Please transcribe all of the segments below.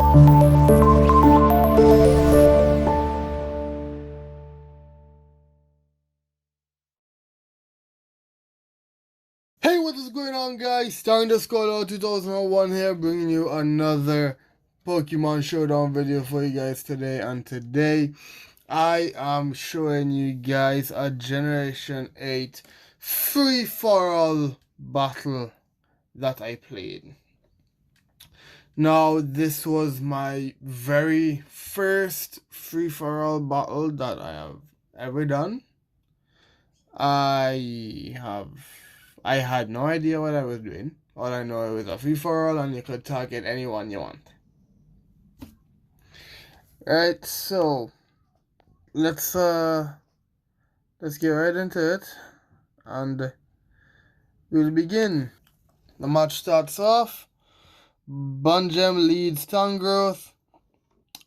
Hey, what is going on, guys? Star_Out 2001 here, bringing you another Pokemon Showdown video for you guys today. And today, I am showing you guys a Generation 8 free-for-all battle that I played. Now, this was my very first free-for-all battle that I have ever done. I had no idea what I was doing. All I know, it was a free-for-all and you could target anyone you want. Right, so let's get right into it and we'll begin. The match starts off. Bunjem leads Tangrowth,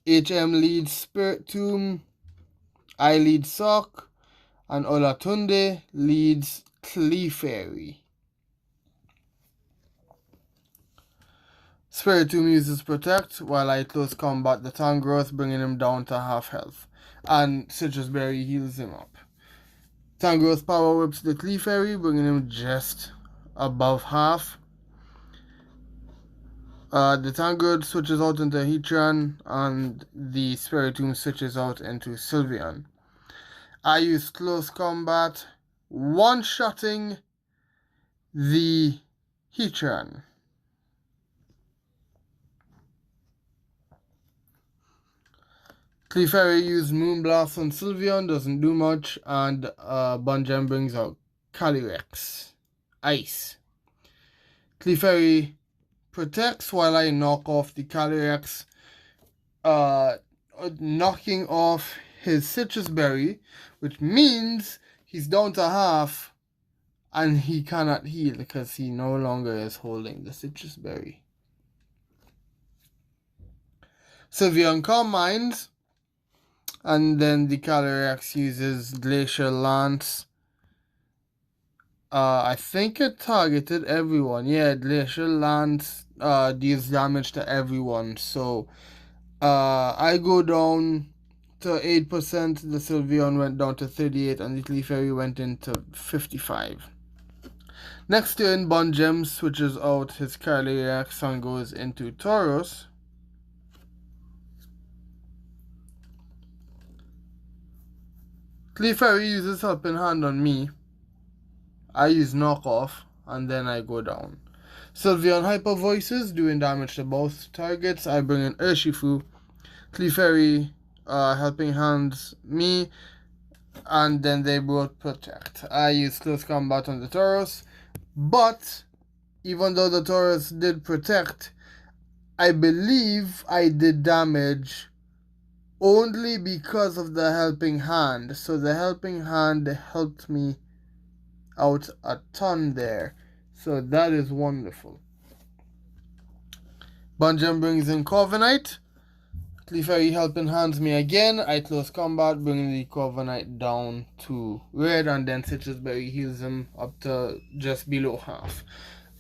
HM leads Spiritomb, I lead Sock, and Olatunde leads Clefairy. Spiritomb uses Protect while I close combat the Tangrowth, bringing him down to half health, and Citrus Berry heals him up. Tangrowth power whips the Clefairy, bringing him just above half. The Tangrowth switches out into Heatran, and the Spiritomb switches out into Sylveon. I use close combat, one-shotting the Heatran. Clefairy used Moonblast on Sylveon, doesn't do much, and Bunjem brings out Calyrex. Ice. Clefairy protects while I knock off the Calyrex, knocking off his Citrus Berry, which means he's down to half and he cannot heal because he no longer is holding the Citrus Berry. Sylveon Calm Minds, and then the Calyrex uses Glacial Lance. I think it targeted everyone. Yeah, Glacial Lance deals damage to everyone. So I go down to 8%, the Sylveon went down to 38%, and the Clefairy went into 55%. Next turn, Bunjem switches out his Calyrex and goes into Tauros. Clefairy uses Helping Hand on me. I use Knockoff, and then I go down. Sylveon Hyper Voices, doing damage to both targets. I bring in Urshifu. Clefairy Helping Hands me, and then they both protect. I use Close Combat on the Tauros, but even though the Tauros did protect, I believe I did damage only because of the Helping Hand. So the Helping Hand helped me out a ton there. So that is wonderful. Bunjem brings in Corviknight. Clefairy Helping Hands me again. I close combat, bringing the Corviknight down to red, and then Citrus Berry heals him up to just below half.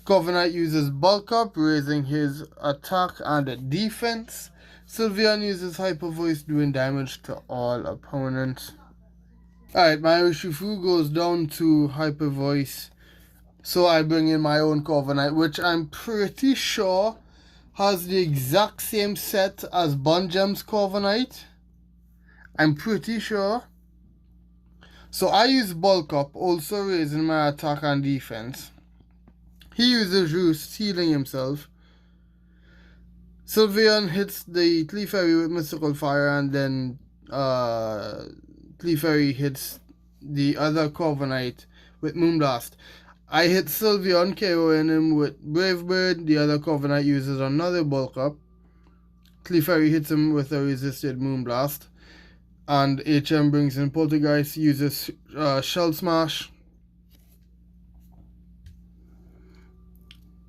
Corviknight uses Bulk Up, raising his attack and defense. Sylveon uses Hyper Voice, doing damage to all opponents. Alright, my Urshifu goes down to Hyper Voice, so I bring in my own Corviknight, which I'm pretty sure has the exact same set as Bunjem's Corviknight. I'm pretty sure. So I use Bulk Up, also raising my attack and defense. He uses Roost, healing himself. Sylveon hits the Clefairy with Mystical Fire, and then Clefairy hits the other Corviknight with Moonblast. I hit Sylveon, KOing him with Brave Bird. The other Corviknight uses another Bulk Up. Clefairy hits him with a resisted Moonblast. And HM brings in Poltergeist, uses Shell Smash.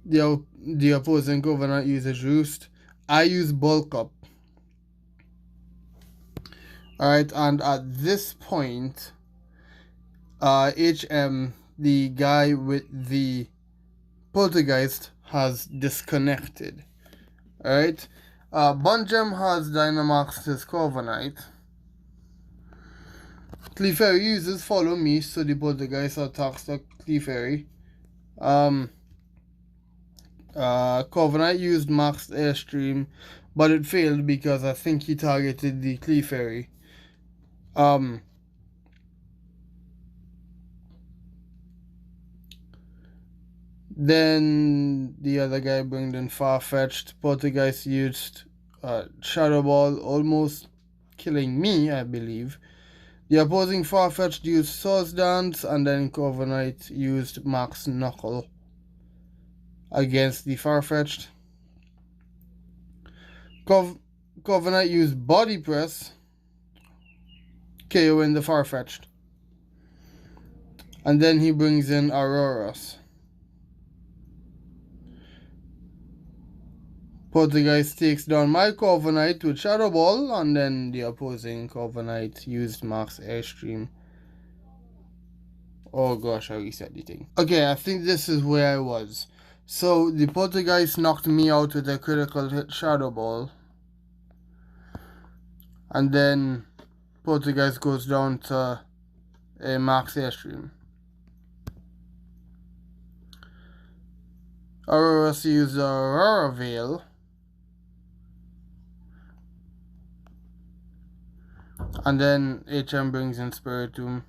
The opposing Corviknight uses Roost. I use Bulk Up. Alright, and at this point, HM, the guy with the Poltergeist, has disconnected. Alright, Bungem has Dynamax his Corviknight. Clefairy uses Follow Me, so the Poltergeist attacks the Clefairy. Corviknight used Max Airstream, but it failed because I think he targeted the Clefairy. Then the other guy brought in Farfetch'd. Poltergeist used Shadow Ball, almost killing me, I believe. The opposing Farfetch'd used Swords Dance, and then Corviknight used Max Knuckle against the Farfetch'd. Corviknight used Body Press, KOing the Farfetch'd. And then he brings in Auroras. Poltergeist takes down my Corviknight with Shadow Ball, and then the opposing Corviknight used Max Airstream. Oh gosh, I reset the thing. Okay, I think this is where I was. So the Poltergeist knocked me out with a critical hit Shadow Ball. And then Poltergeist goes down to a Max Airstream. Aurora used Aurora Veil. And then HM brings in Spiritomb.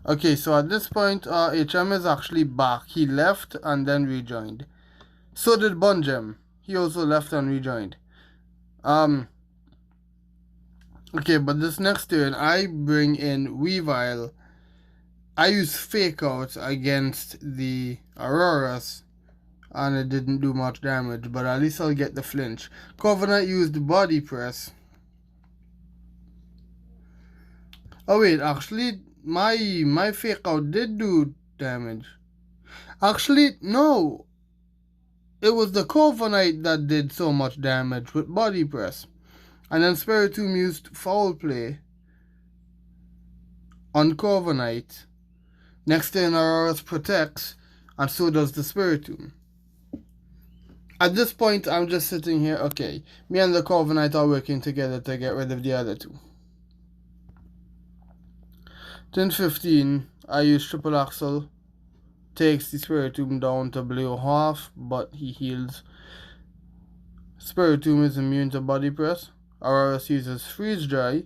Okay, so at this point, HM is actually back. He left and then rejoined. So did Bungem. He also left and rejoined. Okay, but this next turn, I bring in Weavile. I use Fake Out against the Auroras, and it didn't do much damage, but at least I'll get the flinch. Corviknight used Body Press. Oh wait, actually, my Fake Out did do damage. Actually, no. It was the Corviknight that did so much damage with Body Press. And then Spiritomb used Foul Play on Corviknight. Next turn, Auroras protects, and so does the Spiritomb. At this point, I'm just sitting here. Okay, me and the Corviknight are working together to get rid of the other two. Turn 15, I use Triple Axle. Takes the Spiritomb down to below half, but he heals. Spiritomb is immune to Body Press. Auroras uses Freeze Dry.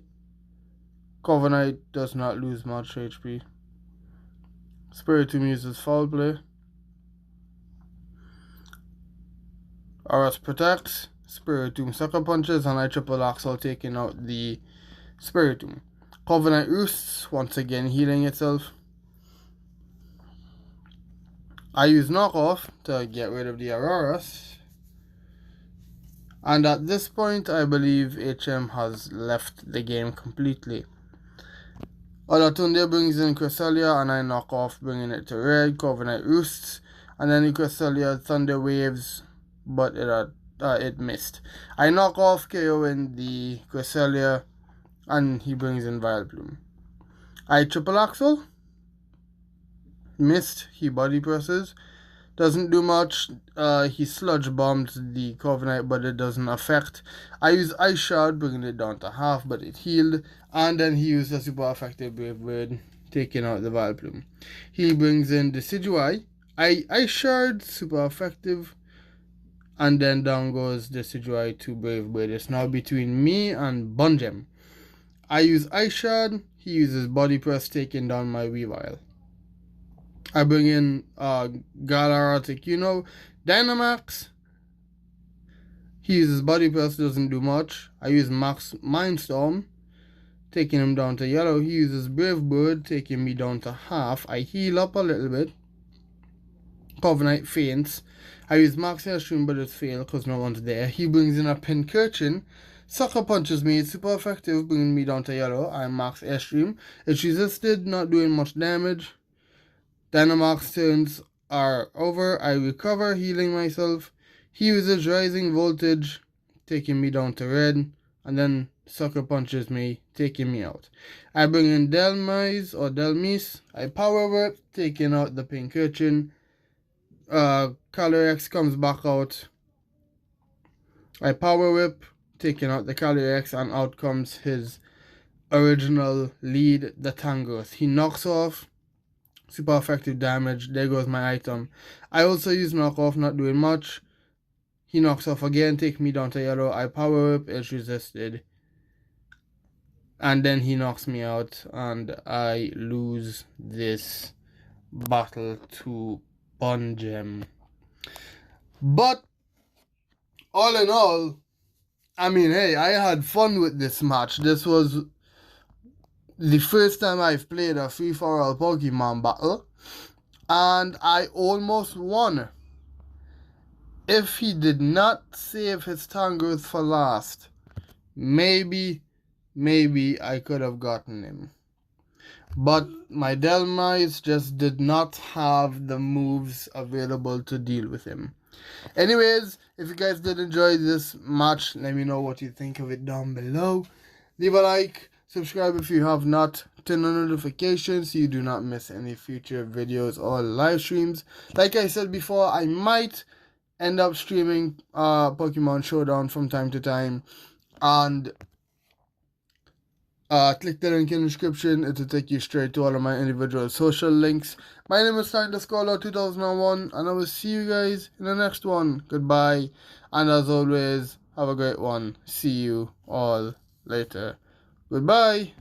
Corviknight does not lose much HP. Spiritomb uses Foul Play. Auroras protects. Spiritomb Sucker Punches, and I Triple Axle, taking out the Spiritomb. Corviknight Roosts, once again healing itself. I use Knockoff to get rid of the Auroras. And at this point, I believe HM has left the game completely. Olatunde brings in Cresselia, and I knock off, bringing it to red. Corviknight Roosts, and then the Cresselia Thunder Waves, but it missed. I knock off, KO in the Cresselia, and he brings in Vileplume. I Triple Axle. Missed. He Body Presses. Doesn't do much. He Sludge Bombed the Corviknight, but it doesn't affect. I use Ice Shard, bringing it down to half, but it healed. And then he used a super effective Brave Bird, taking out the Vileplume. He brings in Decidueye. Ice Shard, super effective. And then down goes Decidueye to Brave Bird. It's now between me and Bungem. I use Ice Shard. He uses Body Press, taking down my Weavile. I bring in Galaritic, Dynamax. He uses Body Press, doesn't do much. I use Max Mindstorm, taking him down to yellow. He uses Brave Bird, taking me down to half. I heal up a little bit. Corviknight faints. I use Max Airstream, but it's failed because no one's there. He brings in a Pincurchin. Sucker Punches me. It's super effective, bringing me down to yellow. I'm Max Airstream. It's resisted, not doing much damage. Dynamax turns are over. I recover, healing myself. He uses Rising Voltage, taking me down to red. And then Sucker Punches me, taking me out. I bring in Delmise. I Power Whip, taking out the Pincurchin. Calyrex comes back out. I power whip, taking out the Calyrex, and out comes his original lead, the Tangrowth. He knocks off, super effective damage. There goes my item. I also use knock off, not doing much. He knocks off again, take me down to yellow. I power whip, it's resisted. And then he knocks me out, and I lose this battle to Bungem. But all in all, I mean, hey, I had fun with this match. This was the first time I've played a free-for-all Pokemon battle, and I almost won. If he did not save his Tangrowth for last, maybe I could have gotten him. But my Delmice just did not have the moves available to deal with him. Anyways, if you guys did enjoy this match, let me know what you think of it down below. Leave a like, subscribe if you have not, turn on notifications so you do not miss any future videos or live streams. Like I said before, I might end up streaming Pokemon Showdown from time to time, and click the link in the description. It will take you straight to all of my individual social links. My name is Scientist2001, and I will see you guys in the next one. Goodbye, and as always, have a great one. See you all later. Goodbye.